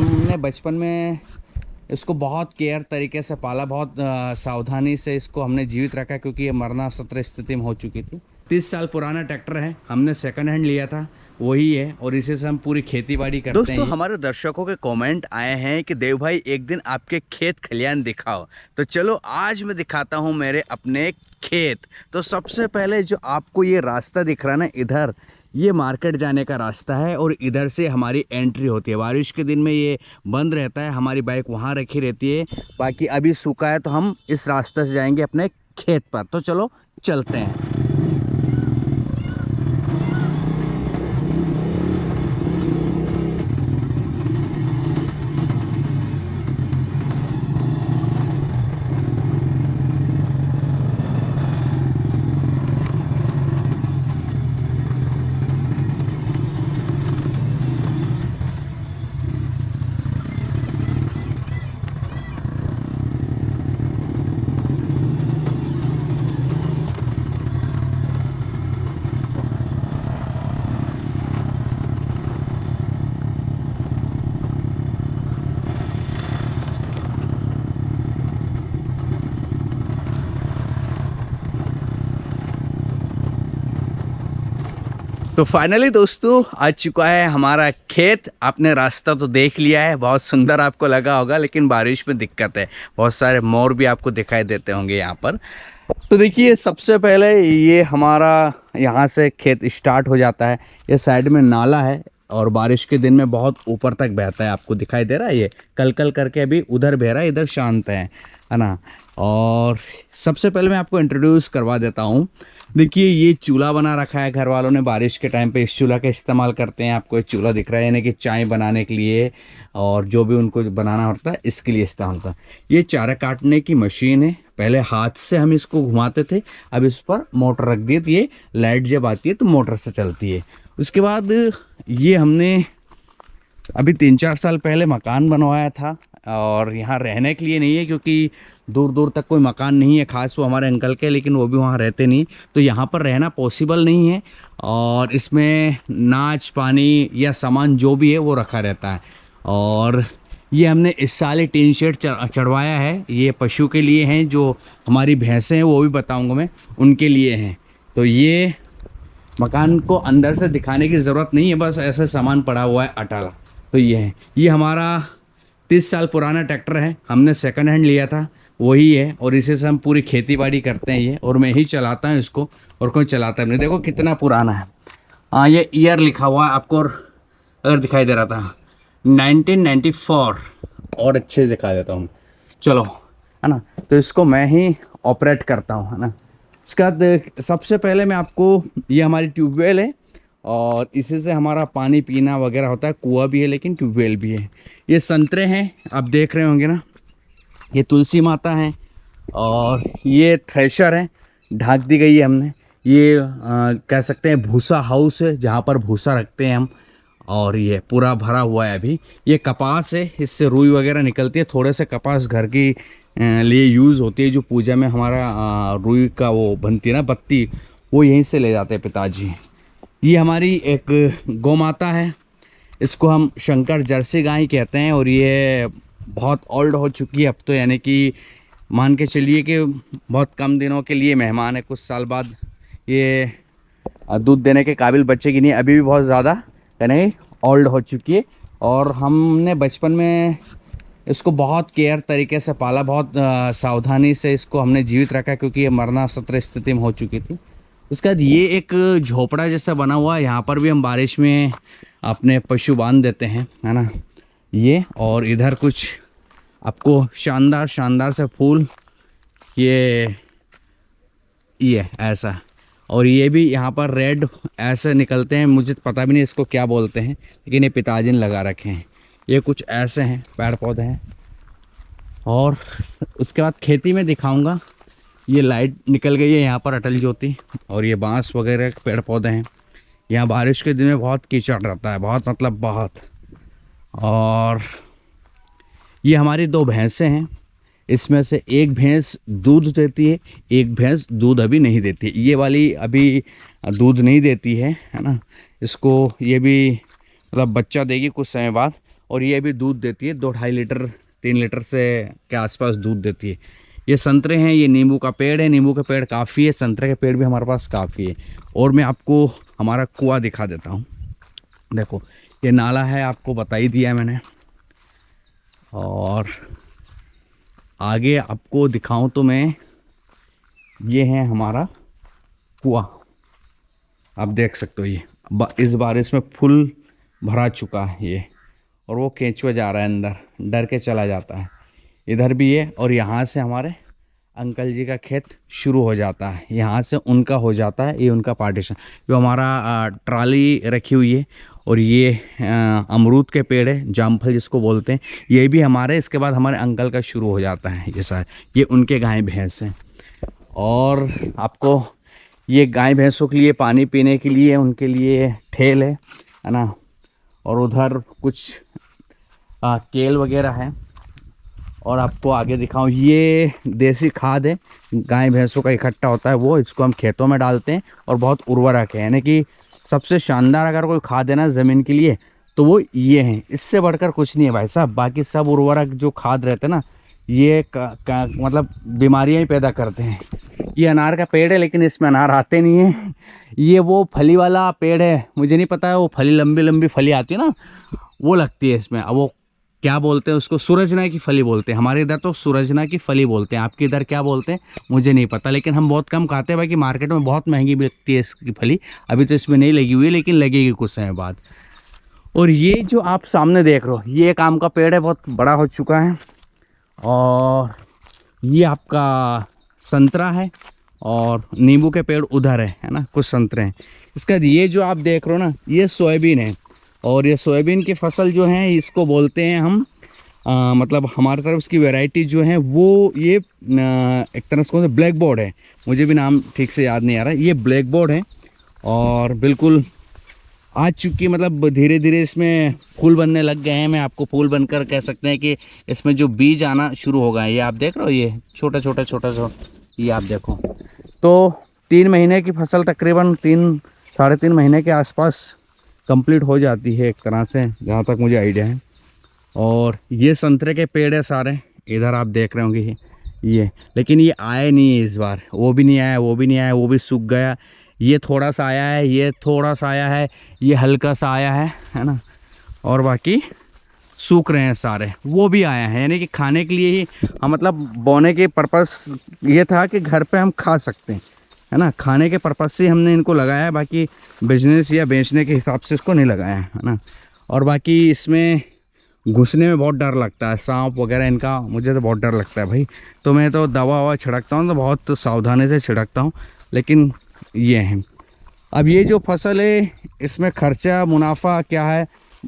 हमने बचपन में इसको बहुत केयर तरीके से पाला, बहुत सावधानी से इसको हमने जीवित रखा, क्योंकि ये मरना सत्र स्थिति में हो चुकी थी। 30 साल पुराना ट्रैक्टर है, हमने सेकंड हैंड लिया था, वही है, और इसी से हम पूरी खेती बाड़ी करते हैं। दोस्तों, हमारे दर्शकों के कमेंट आए हैं कि देव भाई एक दिन आपके खेत खलियान दिखाओ, तो चलो आज मैं दिखाता हूं मेरे अपने खेत। तो सबसे पहले जो आपको ये रास्ता दिख रहा है ना, इधर ये मार्केट जाने का रास्ता है और इधर से हमारी एंट्री होती है। बारिश के दिन में ये बंद रहता है, हमारी बाइक वहाँ रखी रहती है। बाकी अभी सूखा है तो हम इस रास्ते से जाएंगे अपने खेत पर। तो चलो चलते हैं। तो फाइनली दोस्तों आ चुका है हमारा खेत। आपने रास्ता तो देख लिया है, बहुत सुंदर आपको लगा होगा, लेकिन बारिश में दिक्कत है, बहुत सारे मोर भी आपको दिखाई देते होंगे यहाँ पर। तो देखिए, सबसे पहले ये हमारा यहाँ से खेत स्टार्ट हो जाता है। ये साइड में नाला है और बारिश के दिन में बहुत ऊपर तक बहता है, आपको दिखाई दे रहा है। ये कल कल करके अभी उधर बह रहा है, इधर शांत है ना। और सबसे पहले मैं आपको इंट्रोड्यूस करवा देता हूँ। देखिए, ये चूल्हा बना रखा है घर वालों ने, बारिश के टाइम पे इस चूल्हा का इस्तेमाल करते हैं। आपको एक चूल्हा दिख रहा है, यानी कि चाय बनाने के लिए और जो भी उनको बनाना होता है इसके लिए इस्तेमाल होता है। ये चारा काटने की मशीन है, पहले हाथ से हम इसको घुमाते थे, अब इस पर मोटर रख दी, तो ये लाइट जब आती है तो मोटर से चलती है। उसके बाद ये हमने अभी 3-4 साल पहले मकान बनवाया था, और यहाँ रहने के लिए नहीं है, क्योंकि दूर दूर तक कोई मकान नहीं है खास, वो हमारे अंकल के, लेकिन वो भी वहाँ रहते नहीं, तो यहाँ पर रहना पॉसिबल नहीं है। और इसमें नाच पानी या सामान जो भी है वो रखा रहता है। और ये हमने इस साल ही टीन शेड चढ़वाया है, ये पशु के लिए हैं, जो हमारी भैंसें हैं वो भी बताऊँगा मैं, उनके लिए हैं। तो ये मकान को अंदर से दिखाने की ज़रूरत नहीं है, बस ऐसा सामान पड़ा हुआ है अटाला। तो ये है, ये हमारा 30 साल पुराना ट्रैक्टर है, हमने सेकंड हैंड लिया था, वही है, और इसी से हम पूरी खेती बाड़ी करते हैं ये, और मैं ही चलाता हूँ इसको, और कोई चलाता नहीं। देखो कितना पुराना है। हाँ, ये ईयर लिखा हुआ है आपको, अगर दिखाई दे रहा था 1994, और अच्छे से दिखा देता हूँ, चलो, है ना। तो इसको मैं ही ऑपरेट करता हूँ, है ना। इसके बाद सबसे पहले मैं आपको, ये हमारी ट्यूबवेल है, और इसी से हमारा पानी पीना वगैरह होता है। कुआं भी है लेकिन ट्यूबवेल भी है। ये संतरे हैं, आप देख रहे होंगे ना, ये तुलसी माता हैं, और ये थ्रेशर है, ढाक दी गई है हमने। ये कह सकते हैं भूसा हाउस है, जहाँ पर भूसा रखते हैं हम, और ये पूरा भरा हुआ है अभी। ये कपास है, इससे रुई वगैरह निकलती है, थोड़े से कपास घर की लिए यूज़ होती है, जो पूजा में हमारा रुई का वो बनती है ना पत्ती, वो यहीं से ले जाते हैं पिताजी। ये हमारी एक गौ माता है, इसको हम शंकर जर्सी गाय कहते हैं, और ये बहुत ओल्ड हो चुकी है अब तो, यानी कि मान के चलिए कि बहुत कम दिनों के लिए मेहमान है, कुछ साल बाद ये दूध देने के काबिल बचेगी नहीं, अभी भी बहुत ज़्यादा यानी ओल्ड हो चुकी है। और हमने बचपन में इसको बहुत केयर तरीके से पाला, बहुत सावधानी से इसको हमने जीवित रखा, क्योंकि ये मरना सत्र स्थिति में हो चुकी थी। उसके बाद ये एक झोपड़ा जैसा बना हुआ है, यहाँ पर भी हम बारिश में अपने पशु बांध देते हैं, है ना। ये और इधर कुछ आपको शानदार शानदार से फूल, ये ऐसा, और ये भी यहाँ पर रेड ऐसे निकलते हैं, मुझे पता भी नहीं इसको क्या बोलते हैं, लेकिन ये पिताजी ने लगा रखे हैं। ये कुछ ऐसे हैं पेड़ पौधे हैं। और उसके बाद खेती में दिखाऊंगा, ये लाइट निकल गई है यहाँ पर अटल ज्योति, और ये बांस वगैरह के पेड़ पौधे हैं। यहाँ बारिश के दिन में बहुत कीचड़ रहता है, बहुत मतलब बहुत। और ये हमारी 2 भैंसें हैं, इसमें से एक भैंस दूध देती है, एक भैंस दूध अभी नहीं देती है। ये वाली अभी दूध नहीं देती है ना, इसको ये भी मतलब बच्चा देगी कुछ समय बाद। और ये भी दूध देती है 2-2.5 लीटर 3 लीटर से के आसपास दूध देती है। ये संतरे हैं, ये नींबू का पेड़ है, नींबू का पेड़ काफ़ी है, संतरे के पेड़ भी हमारे पास काफ़ी है। और मैं आपको हमारा कुआं दिखा देता हूँ। देखो ये नाला है, आपको बता ही दिया मैंने। और आगे आपको दिखाऊं तो मैं, ये है हमारा कुआं, आप देख सकते हो। ये इस बारिश में फुल भरा चुका है ये, और वो केंचुआ जा रहा है अंदर, डर के चला जाता है। इधर भी है, और यहाँ से हमारे अंकल जी का खेत शुरू हो जाता है, यहाँ से उनका हो जाता है, ये उनका पार्टीशन। जो हमारा ट्राली रखी हुई है, और ये अमरूद के पेड़ है, जामफल जिसको बोलते हैं, ये भी हमारे, इसके बाद हमारे अंकल का शुरू हो जाता है ये सारे। ये उनके गाय भैंस हैं। और आपको ये गाय भैंसों के लिए पानी पीने के लिए उनके लिए ठेल है ना। और उधर कुछ केल वगैरह है। और आपको आगे दिखाऊं, ये देसी खाद है, गाय भैंसों का इकट्ठा होता है वो, इसको हम खेतों में डालते हैं और बहुत उर्वरक है। यानी कि सबसे शानदार अगर कोई खाद है ना ज़मीन के लिए तो वो ये है, इससे बढ़कर कुछ नहीं है भाई साहब। बाकी सब उर्वरक जो खाद रहते हैं ना, ये मतलब बीमारियां ही पैदा करते हैं। ये अनार का पेड़ है, लेकिन इसमें अनार आते नहीं है। ये वो फली वाला पेड़ है, मुझे नहीं पता है, वो फली लंबी लंबी फली आती है ना, वो लगती है इसमें। अब वो क्या बोलते हैं उसको, सूरजना की फली बोलते हैं। हमारे इधर तो सूरजना की फली बोलते हैं, आपके इधर क्या बोलते हैं मुझे नहीं पता, लेकिन हम बहुत कम खाते हैं। बाकी मार्केट में बहुत महंगी बिकती है इसकी फली। अभी तो इसमें नहीं लगी हुई है, लेकिन लगेगी कुछ समय बाद। और ये जो आप सामने देख रहे हो, ये एक आम का पेड़ है, बहुत बड़ा हो चुका है। और ये आपका संतरा है, और नींबू के पेड़ उधर है ना, कुछ संतरे हैं। इसका ये जो आप देख रहे हो ना, ये सोयाबीन है। और ये सोयाबीन की फसल जो है, इसको बोलते हैं हम मतलब हमारी तरफ इसकी वैरायटी जो है वो ये एक तरह से ब्लैक बोर्ड है, मुझे भी नाम ठीक से याद नहीं आ रहा। ये ब्लैक बोर्ड है, और बिल्कुल आ चुकी, मतलब धीरे धीरे इसमें फूल बनने लग गए हैं। मैं आपको फूल बनकर कह सकते हैं कि इसमें जो बीज आना शुरू हो गए हैं। ये आप देख रहे हो, ये छोटा छोटा छोटा सा, ये आप देखो। तो 3 महीने की फसल, तकरीबन 3-3.5 महीने के आसपास कंप्लीट हो जाती है एक तरह से, जहाँ तक मुझे आइडिया है। और ये संतरे के पेड़ है सारे, इधर आप देख रहे होंगे ये। लेकिन ये आए नहीं है इस बार, वो भी नहीं आया, वो भी नहीं आया, वो भी सूख गया। ये थोड़ा सा आया है, ये थोड़ा सा आया है, ये हल्का सा आया है ना। और बाकी सूख रहे हैं सारे, वो भी आया है। यानी कि खाने के लिए ही हम, मतलब बोने के पर्पस ये था कि घर पे हम खा सकते हैं, है ना, खाने के पर्पस से हमने इनको लगाया है। बाकी बिजनेस या बेचने के हिसाब से इसको नहीं लगाया है ना। और बाकी इसमें घुसने में बहुत डर लगता है, सांप वगैरह इनका, मुझे तो बहुत डर लगता है भाई। तो मैं तो दवा ववा छिड़कता हूँ तो बहुत सावधानी से छिड़कता हूँ। लेकिन ये है, अब ये जो फसल है इसमें खर्चा मुनाफा क्या है,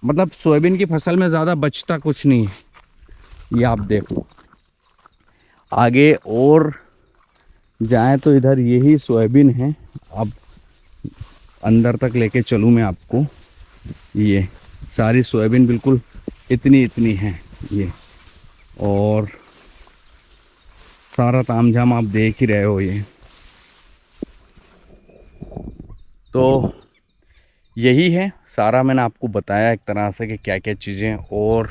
मतलब सोयाबीन की फसल में ज़्यादा बचता कुछ नहीं है। ये आप देखो आगे और जाएं तो इधर यही सोयाबीन है। अब अंदर तक लेके चलूँ मैं आपको, ये सारी सोयाबीन बिल्कुल इतनी इतनी है ये। और सारा तामझाम आप देख ही रहे हो ये। तो यही है सारा, मैंने आपको बताया एक तरह से कि क्या क्या चीज़ें। और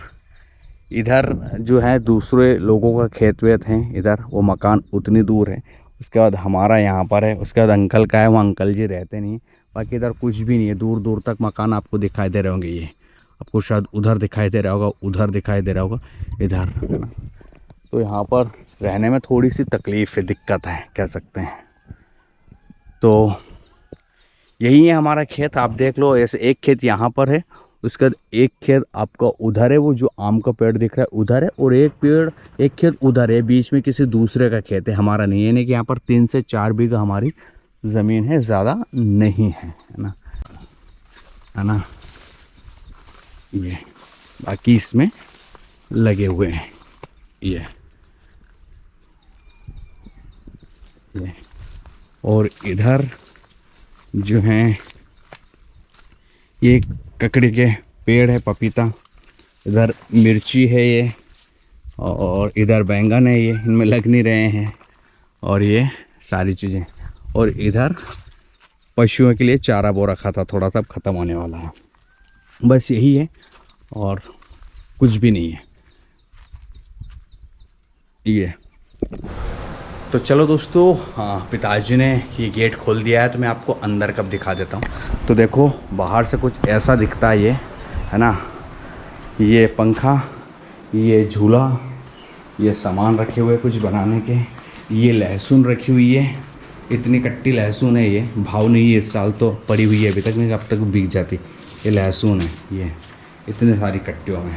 इधर जो है दूसरे लोगों का खेत वेत हैं, इधर वो मकान उतनी दूर है। उसके बाद हमारा यहाँ पर है, उसके बाद अंकल का है, वो अंकल जी रहते नहीं। बाकी इधर कुछ भी नहीं है, दूर दूर तक मकान आपको दिखाई दे रहे होंगे। ये आपको शायद उधर दिखाई दे रहा होगा, उधर दिखाई दे रहा होगा, इधर, है ना। तो यहाँ पर रहने में थोड़ी सी तकलीफ़ है, दिक्कत है कह सकते हैं। तो यही है हमारा खेत, आप देख लो। ऐसे एक खेत यहाँ पर है, उसके बाद एक खेत आपका उधर है, वो जो आम का पेड़ दिख रहा है उधर है, और एक खेत उधर है, बीच में किसी दूसरे का खेत है, हमारा नहीं है। यानी कि यहाँ पर 3 से 4 बीघा हमारी ज़मीन है, ज़्यादा नहीं है ना, है ना। ये बाकी इसमें लगे हुए हैं ये। और इधर जो हैं ये ककड़ी के पेड़ है, पपीता, इधर मिर्ची है ये, और इधर बैंगन है, ये इनमें लग नहीं रहे हैं। और ये सारी चीज़ें, और इधर पशुओं के लिए चारा बो रखा था, थोड़ा सा ख़त्म होने वाला है, बस यही है। और कुछ भी नहीं है ये। तो चलो दोस्तों, हाँ पिताजी ने ये गेट खोल दिया है, तो मैं आपको अंदर कब दिखा देता हूँ। तो देखो बाहर से कुछ ऐसा दिखता है, ये है ना, ये पंखा, ये झूला, ये सामान रखे हुए कुछ बनाने के, ये लहसुन रखी हुई है, इतनी कट्टी लहसुन है, ये भाव नहीं है इस साल तो पड़ी हुई है अभी तक, नहीं अब तक बिक जाती। ये लहसुन है, ये इतने सारी कट्टियों में।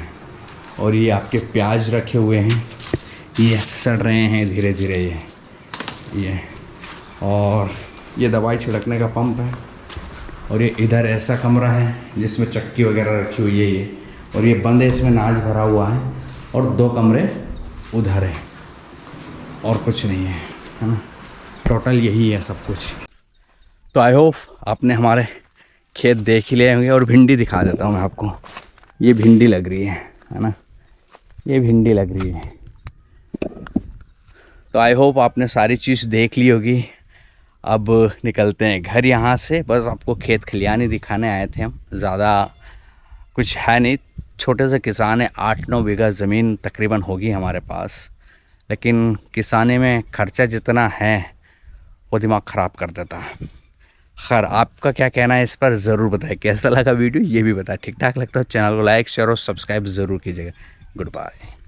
और ये आपके प्याज रखे हुए हैं, ये सड़ रहे हैं धीरे धीरे ये। और ये दवाई छिड़कने का पंप है। और ये इधर ऐसा कमरा है जिसमें चक्की वगैरह रखी हुई है ये, और ये बंद है, इसमें अनाज भरा हुआ है। और 2 कमरे उधर है और कुछ नहीं है ना, टोटल यही है सब कुछ। तो आई होप आपने हमारे खेत देख ही लिए होंगे। और भिंडी दिखा देता हूँ मैं आपको, ये भिंडी लग रही है ना, ये भिंडी लग रही है। तो आई होप आपने सारी चीज़ देख ली होगी। अब निकलते हैं घर यहाँ से, बस आपको खेत खलियानी दिखाने आए थे हम, ज़्यादा कुछ है नहीं, छोटे से किसान है, 8-9 बीघा ज़मीन तकरीबन होगी हमारे पास, लेकिन किसानी में खर्चा जितना है वो दिमाग ख़राब कर देता है। खैर आपका क्या कहना है इस पर ज़रूर बताएं, कैसा लगा वीडियो ये भी बताएं। ठीक ठाक लगता है चैनल को लाइक शेयर और सब्सक्राइब ज़रूर कीजिएगा। Good bye.